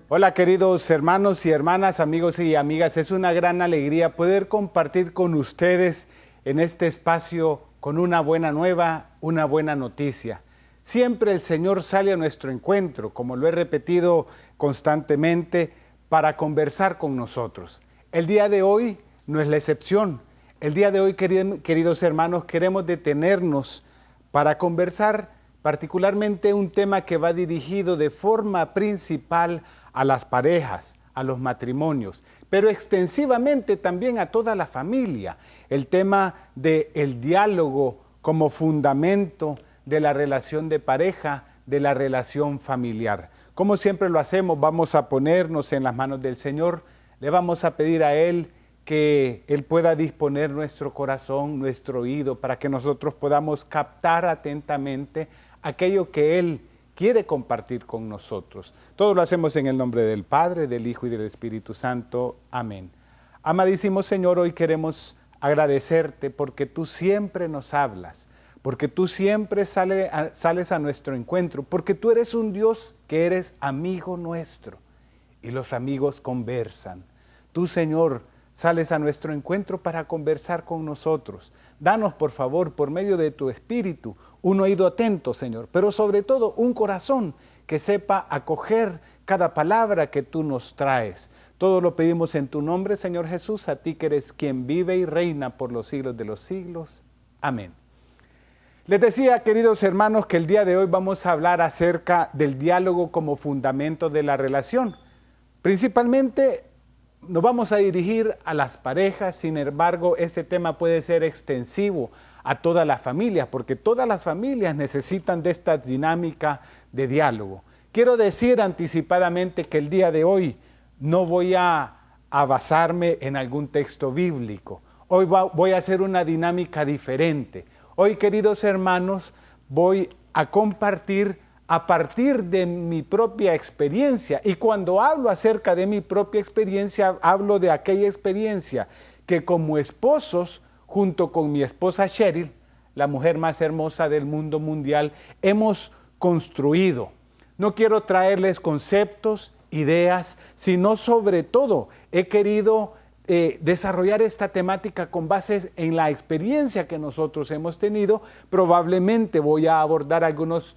Hola queridos hermanos y hermanas, amigos y amigas, es una gran alegría poder compartir con ustedes en este espacio con una buena nueva, una buena noticia. Siempre el Señor sale a nuestro encuentro, como lo he repetido constantemente, para conversar con nosotros. El día de hoy no es la excepción. El día de hoy, queridos hermanos, queremos detenernos para conversar particularmente un tema que va dirigido de forma principal a las parejas, a los matrimonios, pero extensivamente también a toda la familia. El tema del diálogo como fundamento de la relación de pareja, de la relación familiar. Como siempre lo hacemos, vamos a ponernos en las manos del Señor, le vamos a pedir a Él que Él pueda disponer nuestro corazón, nuestro oído, para que nosotros podamos captar atentamente aquello que Él quiere compartir con nosotros. Todo lo hacemos en el nombre del Padre, del Hijo y del Espíritu Santo. Amén. Amadísimo Señor, hoy queremos agradecerte porque tú siempre nos hablas, porque tú siempre sales a nuestro encuentro, porque tú eres un Dios que eres amigo nuestro y los amigos conversan. Tú, Señor, sales a nuestro encuentro para conversar con nosotros. Danos, por favor, por medio de tu Espíritu, un oído atento, Señor, pero sobre todo un corazón que sepa acoger cada palabra que tú nos traes. Todo lo pedimos en tu nombre, Señor Jesús, a ti que eres quien vive y reina por los siglos de los siglos. Amén. Les decía, queridos hermanos, que el día de hoy vamos a hablar acerca del diálogo como fundamento de la relación. Principalmente nos vamos a dirigir a las parejas, sin embargo, ese tema puede ser extensivo a todas las familias, porque todas las familias necesitan de esta dinámica de diálogo. Quiero decir anticipadamente que el día de hoy no voy a basarme en algún texto bíblico. Hoy voy a hacer una dinámica diferente. Hoy, queridos hermanos, voy a compartir a partir de mi propia experiencia. Y cuando hablo acerca de mi propia experiencia, hablo de aquella experiencia que como esposos, junto con mi esposa Cheryl, la mujer más hermosa del mundo mundial, hemos construido. No quiero traerles conceptos, ideas, sino sobre todo he querido desarrollar esta temática con base en la experiencia que nosotros hemos tenido. Probablemente voy a abordar algunos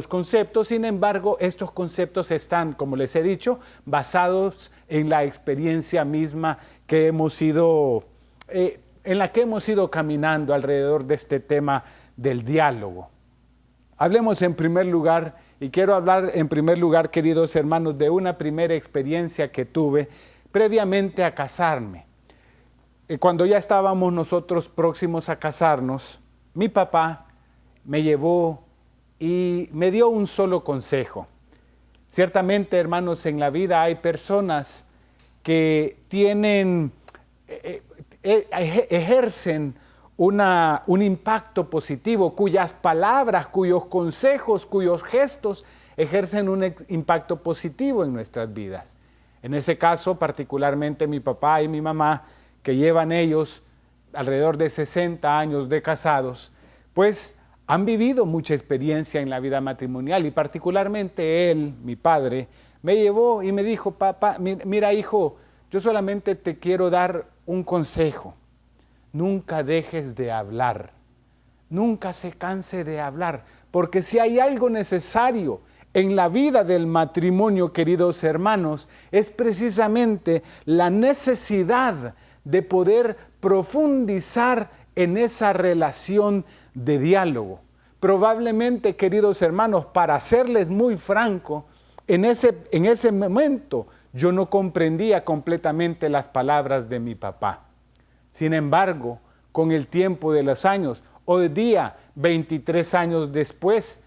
conceptos, sin embargo, estos conceptos están, como les he dicho, basados en la experiencia misma que hemos ido, en la que hemos ido caminando alrededor de este tema del diálogo. Hablemos en primer lugar, y quiero hablar en primer lugar, queridos hermanos, de una primera experiencia que tuve previamente a casarme. Cuando ya estábamos nosotros próximos a casarnos, mi papá me llevó y me dio un solo consejo. Ciertamente, hermanos, en la vida hay personas que ejercen un impacto positivo, cuyas palabras, cuyos consejos, cuyos gestos ejercen un impacto positivo en nuestras vidas. En ese caso, particularmente mi papá y mi mamá, que llevan ellos alrededor de 60 años de casados, pues han vivido mucha experiencia en la vida matrimonial y particularmente él, mi padre, me llevó y me dijo: papá, mira hijo, yo solamente te quiero dar un consejo. Nunca dejes de hablar, nunca se canse de hablar, porque si hay algo necesario en la vida del matrimonio, queridos hermanos, es precisamente la necesidad de poder profundizar en esa relación de diálogo. Probablemente, queridos hermanos, para serles muy franco, en ese momento yo no comprendía completamente las palabras de mi papá. Sin embargo, con el tiempo de los años, hoy día, 23 años después,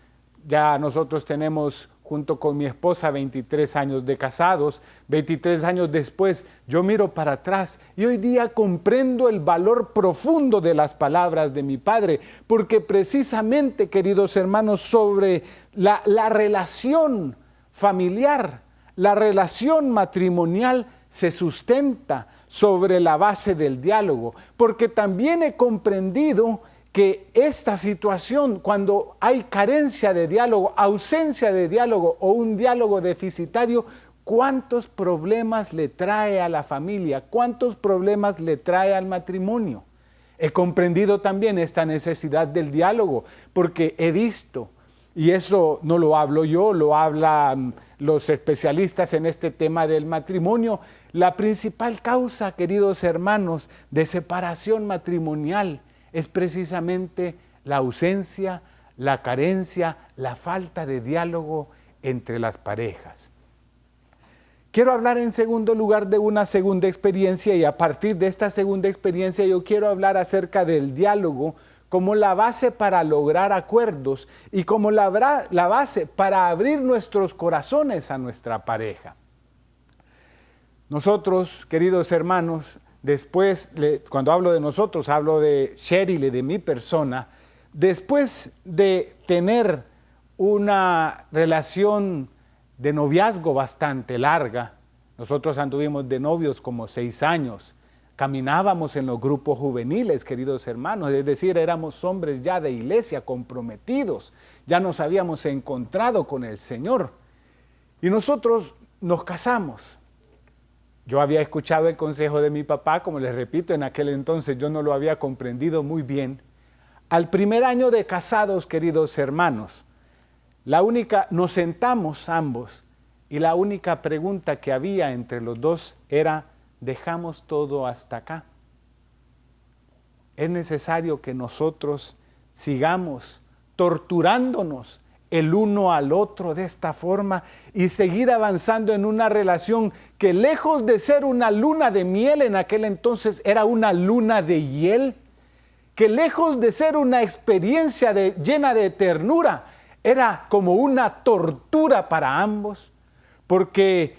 ya nosotros tenemos, junto con mi esposa, 23 años de casados. 23 años después, yo miro para atrás y hoy día comprendo el valor profundo de las palabras de mi padre, porque precisamente, queridos hermanos, sobre la relación familiar, la relación matrimonial se sustenta sobre la base del diálogo, porque también he comprendido que esta situación, cuando hay carencia de diálogo, ausencia de diálogo o un diálogo deficitario, ¿cuántos problemas le trae a la familia? ¿Cuántos problemas le trae al matrimonio? He comprendido también esta necesidad del diálogo, porque he visto, y eso no lo hablo yo, lo hablan los especialistas en este tema del matrimonio, la principal causa, queridos hermanos, de separación matrimonial es precisamente la ausencia, la carencia, la falta de diálogo entre las parejas. Quiero hablar en segundo lugar de una segunda experiencia, y a partir de esta segunda experiencia yo quiero hablar acerca del diálogo como la base para lograr acuerdos y como la base para abrir nuestros corazones a nuestra pareja. Nosotros, queridos hermanos, después, cuando hablo de nosotros, hablo de Cheryl y de mi persona, después de tener una relación de noviazgo bastante larga, nosotros anduvimos de novios como 6 años, caminábamos en los grupos juveniles, queridos hermanos, es decir, éramos hombres ya de iglesia, comprometidos, ya nos habíamos encontrado con el Señor y nosotros nos casamos. Yo había escuchado el consejo de mi papá, como les repito, en aquel entonces yo no lo había comprendido muy bien. Al primer año de casados, queridos hermanos, nos sentamos ambos y la única pregunta que había entre los dos era: ¿dejamos todo hasta acá? Es necesario que nosotros sigamos torturándonos el uno al otro de esta forma y seguir avanzando en una relación que, lejos de ser una luna de miel en aquel entonces, era una luna de hiel, que lejos de ser una experiencia llena de ternura, era como una tortura para ambos, porque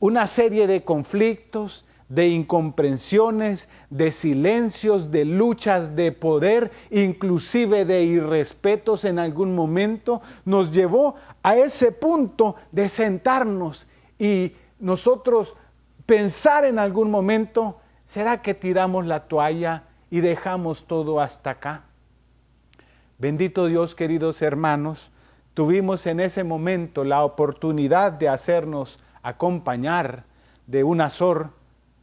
una serie de conflictos, de incomprensiones, de silencios, de luchas de poder, inclusive de irrespetos en algún momento, nos llevó a ese punto de sentarnos y nosotros pensar en algún momento: ¿será que tiramos la toalla y dejamos todo hasta acá? Bendito Dios, queridos hermanos, tuvimos en ese momento la oportunidad de hacernos acompañar de una Sor,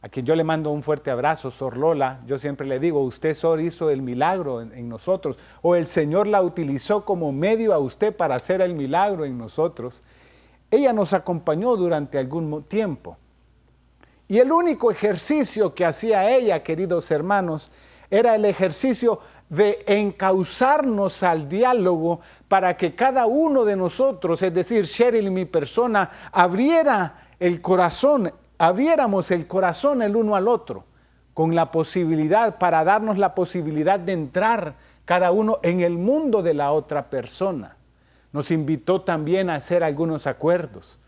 a quien yo le mando un fuerte abrazo, Sor Lola. Yo siempre le digo: usted, Sor, hizo el milagro en nosotros, o el Señor la utilizó como medio a usted para hacer el milagro en nosotros. Ella nos acompañó durante algún tiempo. Y el único ejercicio que hacía ella, queridos hermanos, era el ejercicio de encauzarnos al diálogo para que cada uno de nosotros, es decir, Cheryl y mi persona, abriéramos el corazón el uno al otro, con la posibilidad, para darnos la posibilidad de entrar cada uno en el mundo de la otra persona. Nos invitó también a hacer algunos acuerdos.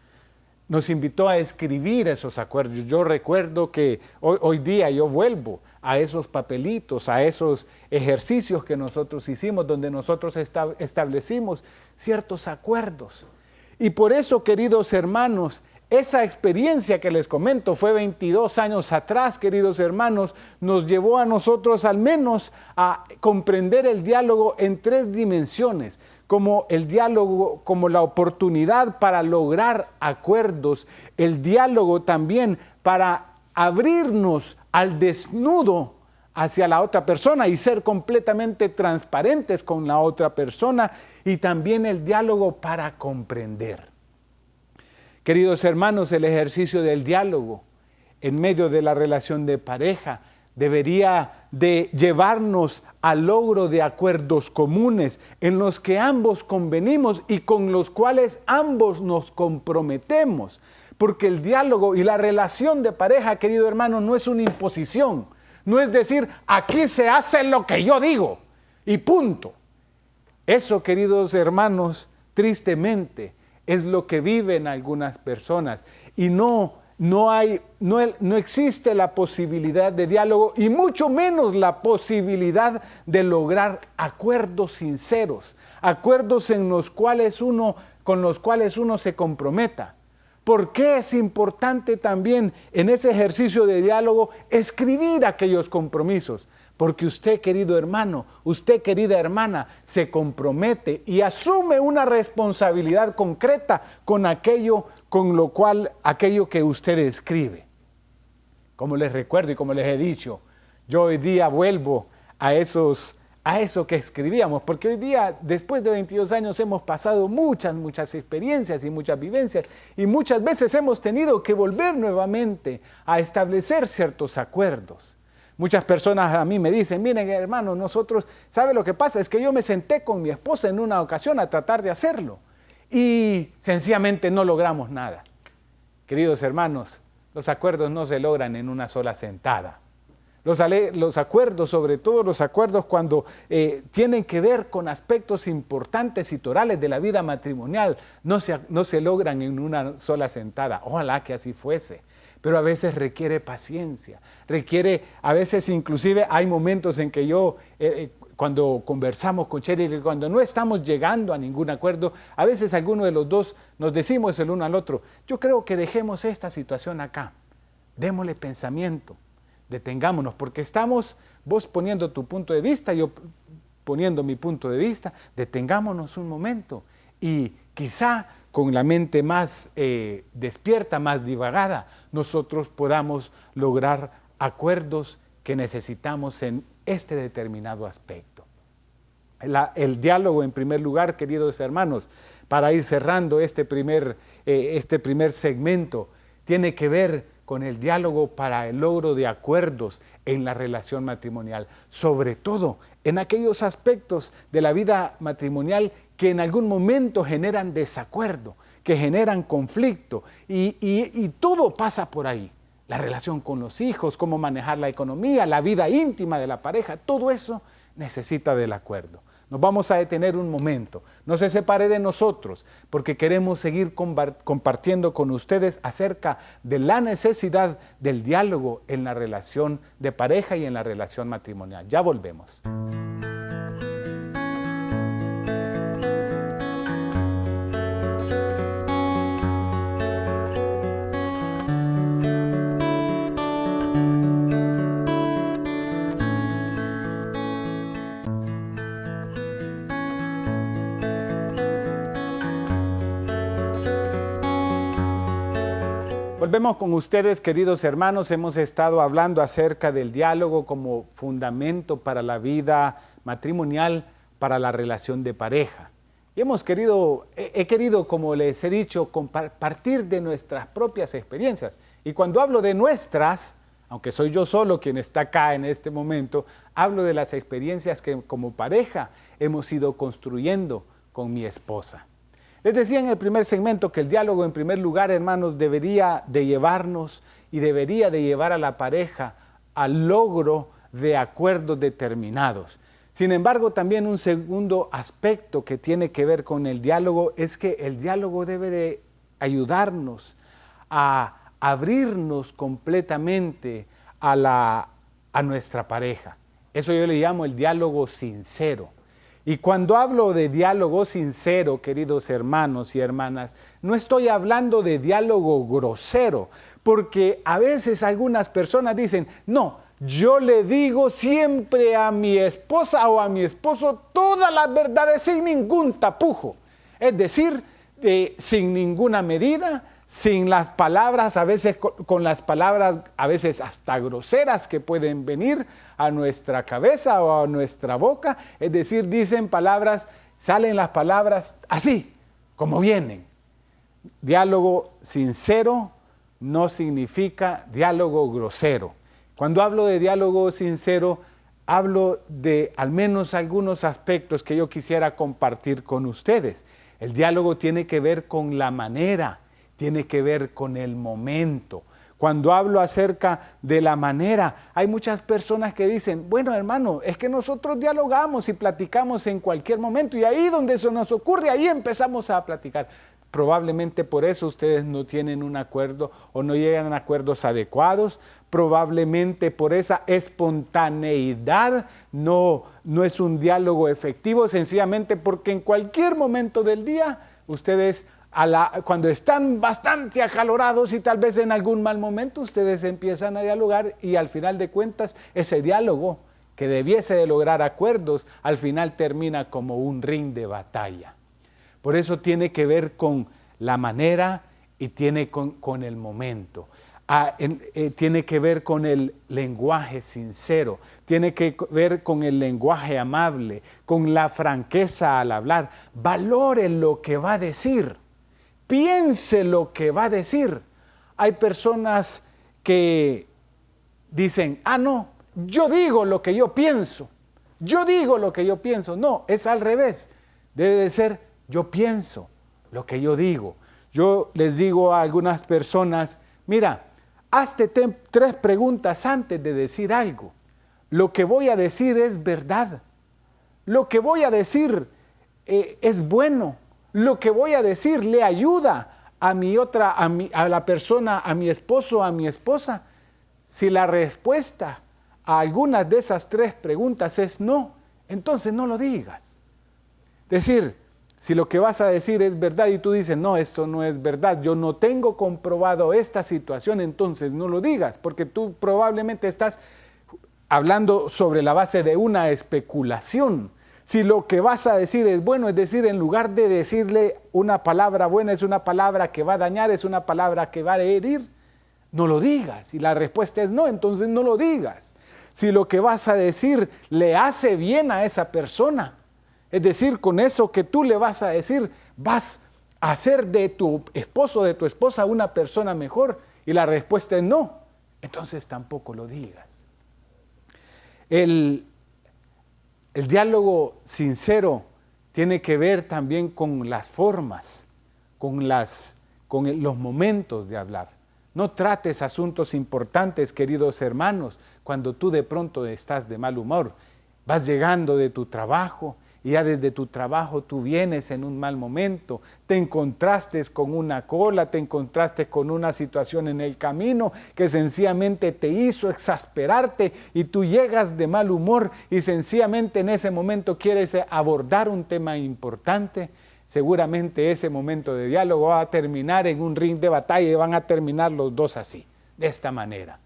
Nos invitó a escribir esos acuerdos. Yo recuerdo que hoy día yo vuelvo a esos papelitos, a esos ejercicios que nosotros hicimos, donde nosotros establecimos ciertos acuerdos. Y por eso, queridos hermanos, esa experiencia que les comento fue 22 años atrás, queridos hermanos, nos llevó a nosotros al menos a comprender el diálogo en 3 dimensiones, como el diálogo, como la oportunidad para lograr acuerdos, el diálogo también para abrirnos al desnudo hacia la otra persona y ser completamente transparentes con la otra persona, y también el diálogo para comprender. Queridos hermanos, el ejercicio del diálogo en medio de la relación de pareja debería de llevarnos al logro de acuerdos comunes en los que ambos convenimos y con los cuales ambos nos comprometemos. Porque el diálogo y la relación de pareja, querido hermano, no es una imposición. No es decir: aquí se hace lo que yo digo y punto. Eso, queridos hermanos, tristemente es lo que viven algunas personas, y no existe la posibilidad de diálogo, y mucho menos la posibilidad de lograr acuerdos sinceros, acuerdos con los cuales uno se comprometa. ¿Por qué es importante también en ese ejercicio de diálogo escribir aquellos compromisos? porque usted, querido hermano, usted, querida hermana, se compromete y asume una responsabilidad concreta con aquello que usted escribe. Como les recuerdo y como les he dicho, yo hoy día vuelvo a eso que escribíamos, porque hoy día, después de 22 años, hemos pasado muchas experiencias y muchas vivencias, y muchas veces hemos tenido que volver nuevamente a establecer ciertos acuerdos. Muchas personas a mí me dicen, miren hermano, nosotros, ¿sabe lo que pasa? Es que yo me senté con mi esposa en una ocasión a tratar de hacerlo, y sencillamente no logramos nada. Queridos hermanos, los acuerdos no se logran en una sola sentada. Los acuerdos, sobre todo los acuerdos cuando tienen que ver con aspectos importantes y torales de la vida matrimonial, no se logran en una sola sentada. Ojalá que así fuese. Pero a veces requiere paciencia, a veces inclusive hay momentos en que yo, cuando conversamos con Cheryl, cuando no estamos llegando a ningún acuerdo, a veces alguno de los dos nos decimos el uno al otro, yo creo que dejemos esta situación acá, démosle pensamiento. Detengámonos, porque estamos vos poniendo tu punto de vista, yo poniendo mi punto de vista, detengámonos un momento y quizá con la mente más despierta, más divagada, nosotros podamos lograr acuerdos que necesitamos en este determinado aspecto. El diálogo, en primer lugar, queridos hermanos, para ir cerrando este primer segmento, tiene que ver con el diálogo para el logro de acuerdos en la relación matrimonial, sobre todo en aquellos aspectos de la vida matrimonial que en algún momento generan desacuerdo, que generan conflicto, y todo pasa por ahí. La relación con los hijos, cómo manejar la economía, la vida íntima de la pareja, todo eso necesita del acuerdo. Nos vamos a detener un momento, no se separe de nosotros, porque queremos seguir compartiendo con ustedes acerca de la necesidad del diálogo en la relación de pareja y en la relación matrimonial. Ya volvemos. Volvemos con ustedes, queridos hermanos. Hemos estado hablando acerca del diálogo como fundamento para la vida matrimonial, para la relación de pareja. Y he querido, como les he dicho, compartir de nuestras propias experiencias. Y cuando hablo de nuestras, aunque soy yo solo quien está acá en este momento, hablo de las experiencias que como pareja hemos ido construyendo con mi esposa. Les decía en el primer segmento que el diálogo, en primer lugar, hermanos, debería de llevarnos y debería de llevar a la pareja al logro de acuerdos determinados. Sin embargo, también un segundo aspecto que tiene que ver con el diálogo es que el diálogo debe de ayudarnos a abrirnos completamente a nuestra pareja. Eso yo le llamo el diálogo sincero. Y cuando hablo de diálogo sincero, queridos hermanos y hermanas, no estoy hablando de diálogo grosero, porque a veces algunas personas dicen, no, yo le digo siempre a mi esposa o a mi esposo todas las verdades sin ningún tapujo, es decir, sin ninguna medida, sin las palabras, a veces con las palabras a veces hasta groseras que pueden venir a nuestra cabeza o a nuestra boca, es decir, salen las palabras así, como vienen. Diálogo sincero no significa diálogo grosero. Cuando hablo de diálogo sincero, hablo de al menos algunos aspectos que yo quisiera compartir con ustedes. El diálogo tiene que ver con la manera, tiene que ver con el momento. Cuando hablo acerca de la manera, hay muchas personas que dicen, bueno hermano, es que nosotros dialogamos y platicamos en cualquier momento y ahí donde eso nos ocurre, ahí empezamos a platicar. Probablemente por eso ustedes no tienen un acuerdo o no llegan a acuerdos adecuados. Probablemente por esa espontaneidad no es un diálogo efectivo, sencillamente porque en cualquier momento del día ustedes cuando están bastante acalorados y tal vez en algún mal momento ustedes empiezan a dialogar y al final de cuentas ese diálogo que debiese de lograr acuerdos, al final termina como un ring de batalla. Por eso tiene que ver con la manera y tiene con el momento. Tiene que ver con el lenguaje sincero, tiene que ver con el lenguaje amable, con la franqueza al hablar. Valore lo que va a decir, piense lo que va a decir. Hay personas que dicen, no, yo digo lo que yo pienso, yo digo lo que yo pienso. No, es al revés, debe de ser yo pienso lo que yo digo. Yo les digo a algunas personas, mira, hazte 3 preguntas antes de decir algo. Lo que voy a decir es verdad. Lo que voy a decir es bueno. Lo que voy a decir le ayuda a la persona, a mi esposo, a mi esposa. Si la respuesta a algunas de esas 3 preguntas es no, entonces no lo digas. Decir, si lo que vas a decir es verdad y tú dices, no, esto no es verdad, yo no tengo comprobado esta situación, entonces no lo digas, porque tú probablemente estás hablando sobre la base de una especulación. Si lo que vas a decir es bueno, es decir, en lugar de decirle una palabra buena, es una palabra que va a dañar, es una palabra que va a herir, no lo digas. Si la respuesta es no, entonces no lo digas. Si lo que vas a decir le hace bien a esa persona, es decir, con eso que tú le vas a decir, vas a hacer de tu esposo o de tu esposa una persona mejor, y la respuesta es no, entonces tampoco lo digas. El diálogo sincero tiene que ver también con las formas, con los momentos de hablar. No trates asuntos importantes, queridos hermanos, cuando tú de pronto estás de mal humor. Vas llegando de tu trabajo y ya desde tu trabajo tú vienes en un mal momento, te encontraste con una cola, te encontraste con una situación en el camino que sencillamente te hizo exasperarte y tú llegas de mal humor y sencillamente en ese momento quieres abordar un tema importante. Seguramente ese momento de diálogo va a terminar en un ring de batalla y van a terminar los dos así, de esta manera.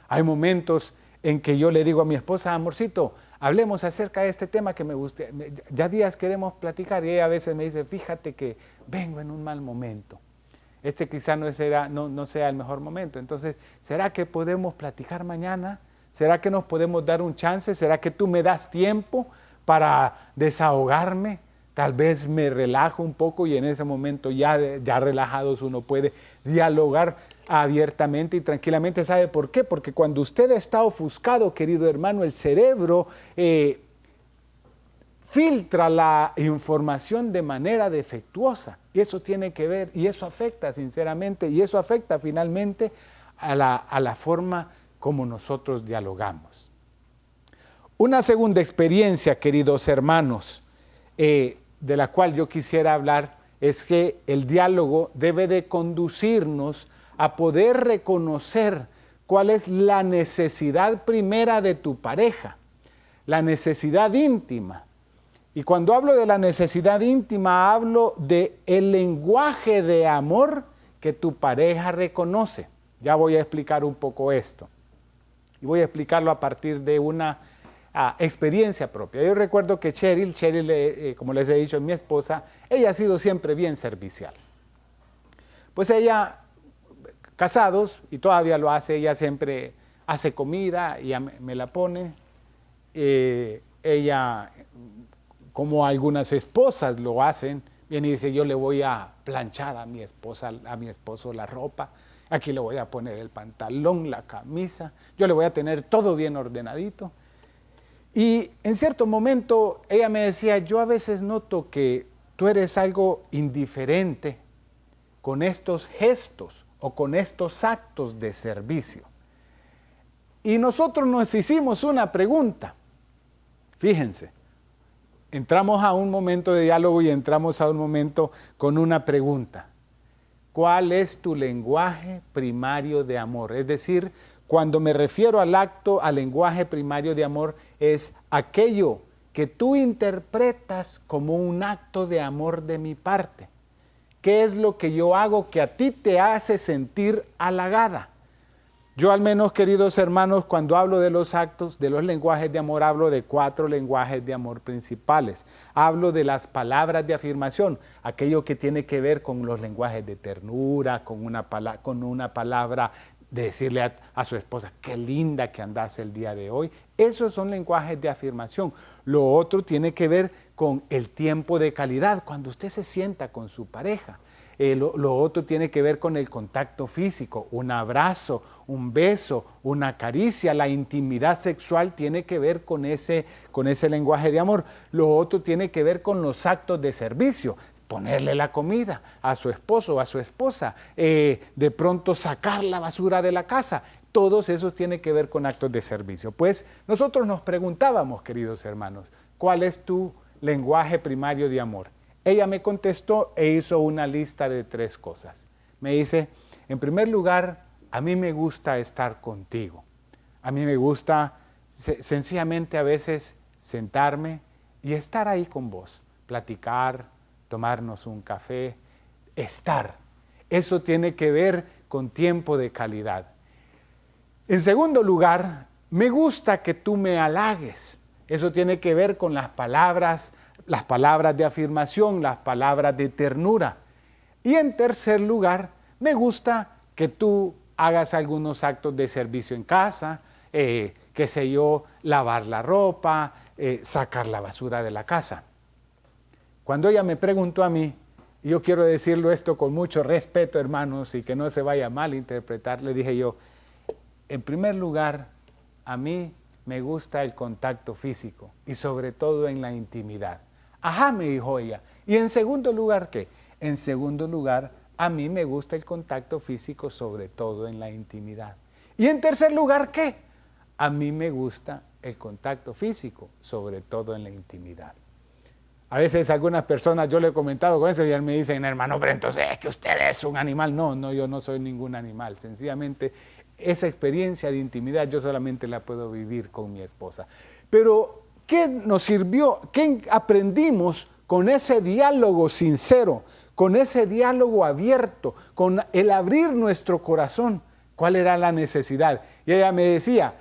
Hay momentos en que yo le digo a mi esposa, amorcito, hablemos acerca de este tema que me gusta, ya días queremos platicar, y ella a veces me dice, fíjate que vengo en un mal momento, quizá no sea el mejor momento, entonces, ¿será que podemos platicar mañana? ¿Será que nos podemos dar un chance? ¿Será que tú me das tiempo para desahogarme? Tal vez me relajo un poco y en ese momento ya relajados uno puede dialogar abiertamente y tranquilamente. ¿Sabe por qué? Porque cuando usted está ofuscado, querido hermano, el cerebro filtra la información de manera defectuosa. Y eso tiene que ver, y eso afecta sinceramente, y eso afecta finalmente a la forma como nosotros dialogamos. Una segunda experiencia, queridos hermanos, de la cual yo quisiera hablar, es que el diálogo debe de conducirnos a poder reconocer cuál es la necesidad primera de tu pareja, la necesidad íntima. Y cuando hablo de la necesidad íntima, hablo del lenguaje de amor que tu pareja reconoce. Ya voy a explicar un poco esto. Y voy a explicarlo a partir de una experiencia propia. Yo recuerdo que Cheryl, como les he dicho, mi esposa, ella ha sido siempre bien servicial. Pues ella, casados, y todavía lo hace, ella siempre hace comida, ella me la pone. Ella, como algunas esposas lo hacen, viene y dice, yo le voy a planchar a mi esposo la ropa, aquí le voy a poner el pantalón, la camisa, yo le voy a tener todo bien ordenadito. Y en cierto momento ella me decía, yo a veces noto que tú eres algo indiferente con estos gestos o con estos actos de servicio. Y nosotros nos hicimos una pregunta. Fíjense, entramos a un momento de diálogo y entramos a un momento con una pregunta. ¿Cuál es tu lenguaje primario de amor? Es decir, cuando me refiero al lenguaje primario de amor, es aquello que tú interpretas como un acto de amor de mi parte. ¿Qué es lo que yo hago que a ti te hace sentir halagada? Yo al menos, queridos hermanos, cuando hablo de los actos, de los lenguajes de amor, hablo de 4 lenguajes de amor principales. Hablo de las palabras de afirmación, aquello que tiene que ver con los lenguajes de ternura, con una palabra de decirle a su esposa, qué linda que andas el día de hoy. Esos son lenguajes de afirmación. Lo otro tiene que ver con el tiempo de calidad, cuando usted se sienta con su pareja. Lo otro tiene que ver con el contacto físico, un abrazo, un beso, una caricia. La intimidad sexual tiene que ver con ese lenguaje de amor. Lo otro tiene que ver con los actos de servicio, ponerle la comida a su esposo o a su esposa, de pronto sacar la basura de la casa. Todos esos tienen que ver con actos de servicio. Pues nosotros nos preguntábamos, queridos hermanos, ¿cuál es tu lenguaje primario de amor? Ella me contestó e hizo una lista de 3 cosas. Me dice, en primer lugar, a mí me gusta estar contigo. A mí me gusta sencillamente a veces sentarme y estar ahí con vos, platicar, tomarnos un café, estar. Eso tiene que ver con tiempo de calidad. En segundo lugar, me gusta que tú me halagues. Eso tiene que ver con las palabras de afirmación, las palabras de ternura. Y en tercer lugar, me gusta que tú hagas algunos actos de servicio en casa, qué sé yo, lavar la ropa, sacar la basura de la casa. Cuando ella me preguntó a mí, y yo quiero decirlo esto con mucho respeto, hermanos, y que no se vaya a malinterpretar, le dije yo, en primer lugar, a mí me gusta el contacto físico y sobre todo en la intimidad. Ajá, me dijo ella. ¿Y en segundo lugar qué? En segundo lugar, a mí me gusta el contacto físico sobre todo en la intimidad. ¿Y en tercer lugar qué? A mí me gusta el contacto físico sobre todo en la intimidad. A veces algunas personas, yo le he comentado con eso y me dicen, hermano, pero entonces es que usted es un animal. No, yo no soy ningún animal. Sencillamente, esa experiencia de intimidad yo solamente la puedo vivir con mi esposa. Pero, ¿qué nos sirvió? ¿Qué aprendimos con ese diálogo sincero, con ese diálogo abierto, con el abrir nuestro corazón? ¿Cuál era la necesidad? Y ella me decía,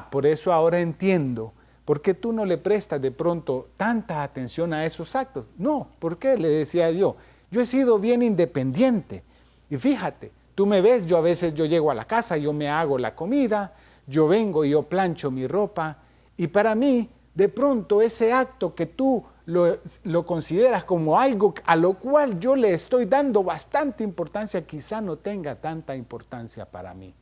por eso ahora entiendo. ¿Por qué tú no le prestas de pronto tanta atención a esos actos? No, ¿por qué? Le decía yo. Yo he sido bien independiente. Y fíjate, tú me ves, yo a veces llego a la casa, yo me hago la comida, yo vengo y yo plancho mi ropa. Y para mí, de pronto, ese acto que tú lo consideras como algo a lo cual yo le estoy dando bastante importancia, quizá no tenga tanta importancia para mí.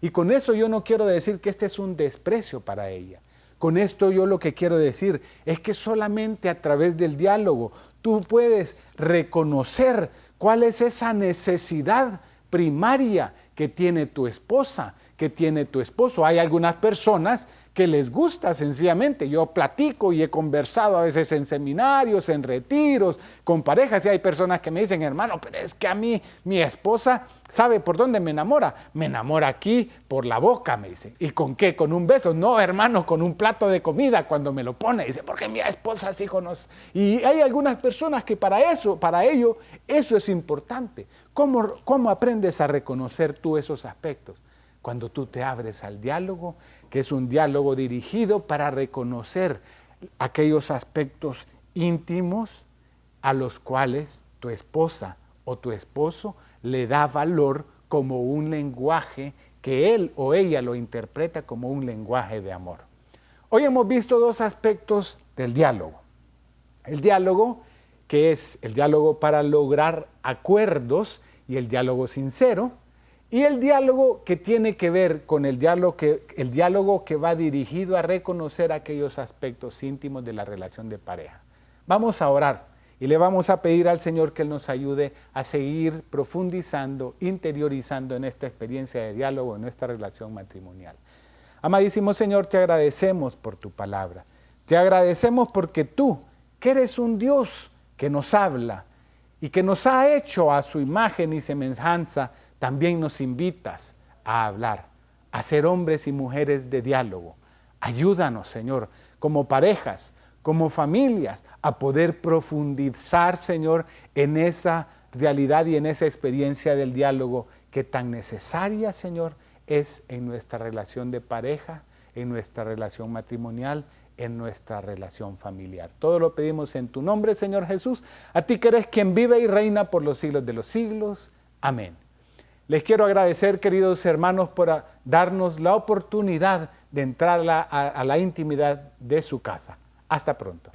Y con eso yo no quiero decir que este es un desprecio para ella. Con esto yo lo que quiero decir es que solamente a través del diálogo tú puedes reconocer cuál es esa necesidad primaria que tiene tu esposa, que tiene tu esposo. Hay algunas personas que les gusta sencillamente. Yo platico y he conversado a veces en seminarios, en retiros, con parejas, y hay personas que me dicen, hermano, pero es que a mí, mi esposa, ¿sabe por dónde me enamora? Me enamora aquí por la boca, me dicen. ¿Y con qué? ¿Con un beso? No, hermano, con un plato de comida cuando me lo pone. Dice, porque mi esposa así conoce. Y hay algunas personas que para ello, eso es importante. ¿Cómo aprendes a reconocer tú esos aspectos? Cuando tú te abres al diálogo, que es un diálogo dirigido para reconocer aquellos aspectos íntimos a los cuales tu esposa o tu esposo le da valor como un lenguaje que él o ella lo interpreta como un lenguaje de amor. Hoy hemos visto 2 aspectos del diálogo. El diálogo, que es el diálogo para lograr acuerdos, y el diálogo sincero, y el diálogo que tiene que ver con el diálogo que va dirigido a reconocer aquellos aspectos íntimos de la relación de pareja. Vamos a orar y le vamos a pedir al Señor que Él nos ayude a seguir profundizando, interiorizando en esta experiencia de diálogo en nuestra relación matrimonial. Amadísimo Señor, te agradecemos por tu palabra. Te agradecemos porque tú, que eres un Dios que nos habla y que nos ha hecho a su imagen y semejanza, también nos invitas a hablar, a ser hombres y mujeres de diálogo. Ayúdanos, Señor, como parejas, como familias, a poder profundizar, Señor, en esa realidad y en esa experiencia del diálogo que tan necesaria, Señor, es en nuestra relación de pareja, en nuestra relación matrimonial, en nuestra relación familiar. Todo lo pedimos en tu nombre, Señor Jesús. A ti que eres quien vive y reina por los siglos de los siglos. Amén. Les quiero agradecer, queridos hermanos, por darnos la oportunidad de entrar a la intimidad de su casa. Hasta pronto.